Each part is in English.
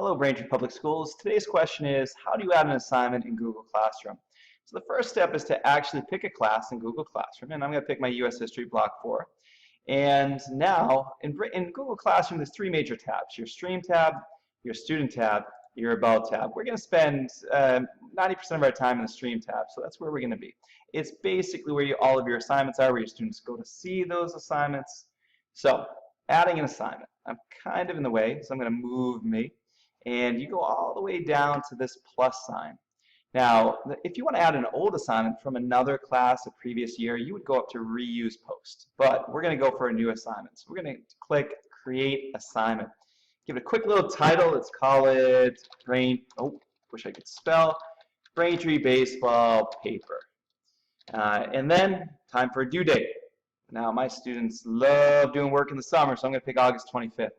Hello, Braintree Public Schools. Today's question is, how do you add an assignment in Google Classroom? So the first step is to actually pick a class in Google Classroom, and I'm going to pick my U.S. History Block 4. And now, in Google Classroom, there's three major tabs: your Stream tab, your Student tab, your About tab. We're going to spend 90% of our time in the Stream tab, so that's where we're going to be. It's basically where all of your assignments are, where your students go to see those assignments. So, adding an assignment. I'm kind of in the way, so I'm going to move me. And you go all the way down to this plus sign. Now, if you want to add an old assignment from another class a previous year, you would go up to Reuse Post. But we're going to go for a new assignment. So we're going to click Create Assignment. Give it a quick little title. Let's call it Braintree Baseball Paper. And then time for a due date. Now, my students love doing work in the summer, so I'm going to pick August 25th.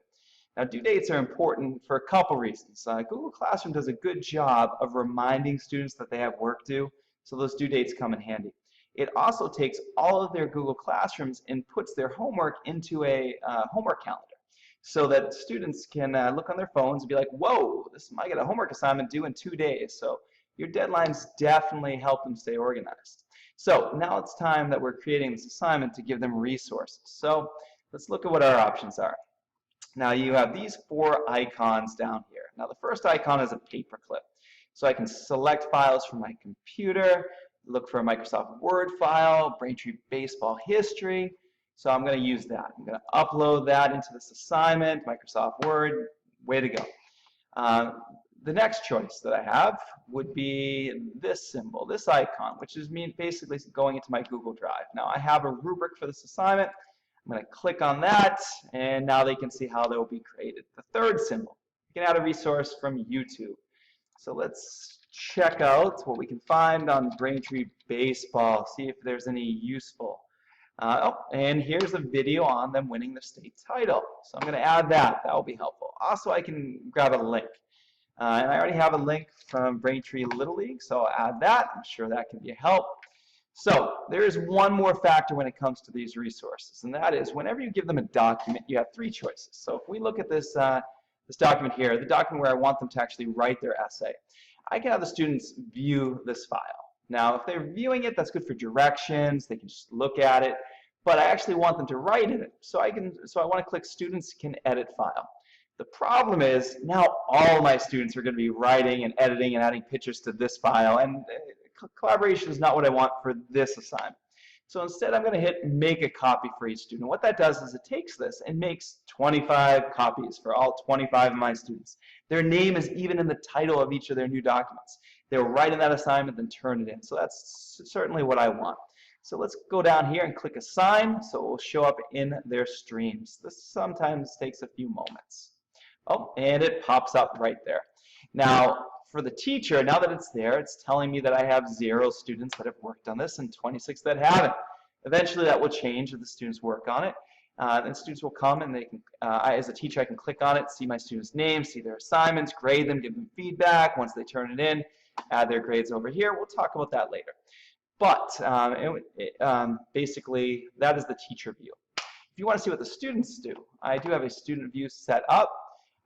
Now, due dates are important for a couple reasons. Google Classroom does a good job of reminding students that they have work due, so those due dates come in handy. It also takes all of their Google Classrooms and puts their homework into a homework calendar, so that students can look on their phones and be like, whoa, I got a homework assignment due in 2 days. So your deadlines definitely help them stay organized. So now it's time that we're creating this assignment to give them resources. So let's look at what our options are. Now you have these four icons down here. Now the first icon is a paperclip. So I can select files from my computer, look for a Microsoft Word file, Braintree Baseball History. So I'm going to use that. I'm going to upload that into this assignment, Microsoft Word. Way to go. The next choice that I have would be this symbol, this icon, which is basically going into my Google Drive. Now I have a rubric for this assignment. I'm going to click on that, and now they can see how they'll be created. The third symbol, you can add a resource from YouTube. So let's check out what we can find on Braintree Baseball, see if there's any useful. And here's a video on them winning the state title. So I'm going to add that. That will be helpful. Also, I can grab a link. And I already have a link from Braintree Little League, so I'll add that. I'm sure that can be a help. So there is one more factor when it comes to these resources, and that is whenever you give them a document, you have three choices. So if we look at this, this document here, the document where I want them to actually write their essay, I can have the students view this file. Now, if they're viewing it, that's good for directions. They can just look at it, but I actually want them to write in it. So I want to click Students Can Edit File. The problem is now all my students are going to be writing and editing and adding pictures to this file, and collaboration is not what I want for this assignment. So instead, I'm going to hit Make a Copy for each student. What that does is it takes this and makes 25 copies for all 25 of my students. Their name is even in the title of each of their new documents. They'll write in that assignment and turn it in. So that's certainly what I want. So let's go down here and click Assign, so it will show up in their streams. This sometimes takes a few moments. Oh, and it pops up right there. Now, for the teacher, now that it's there, it's telling me that I have 0 students that have worked on this and 26 that haven't. Eventually, that will change if the students work on it. And students will come, and they can, as a teacher, I can click on it, see my students' names, see their assignments, grade them, give them feedback. Once they turn it in, add their grades over here. We'll talk about that later. But basically, that is the teacher view. If you want to see what the students do, I do have a student view set up.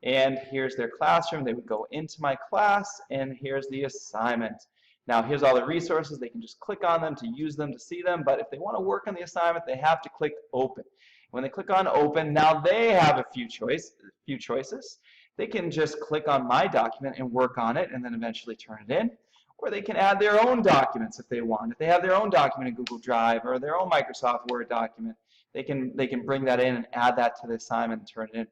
And here's their classroom. They would go into my class, and here's the assignment. Now, here's all the resources. They can just click on them to use them to see them, but if they want to work on the assignment, they have to click Open. When they click on Open, now they have a few choices. They can just click on my document and work on it, and then eventually turn it in. Or they can add their own documents if they want. If they have their own document in Google Drive or their own Microsoft Word document, they can bring that in and add that to the assignment and turn it in.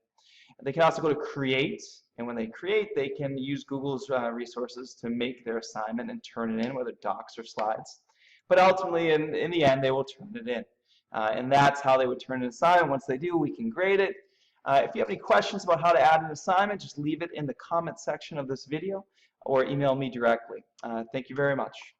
They can also go to Create, and when they create, they can use Google's resources to make their assignment and turn it in, whether docs or slides. But ultimately, in the end, they will turn it in. And that's how they would turn an assignment. Once they do, we can grade it. If you have any questions about how to add an assignment, just leave it in the comment section of this video or email me directly. Thank you very much.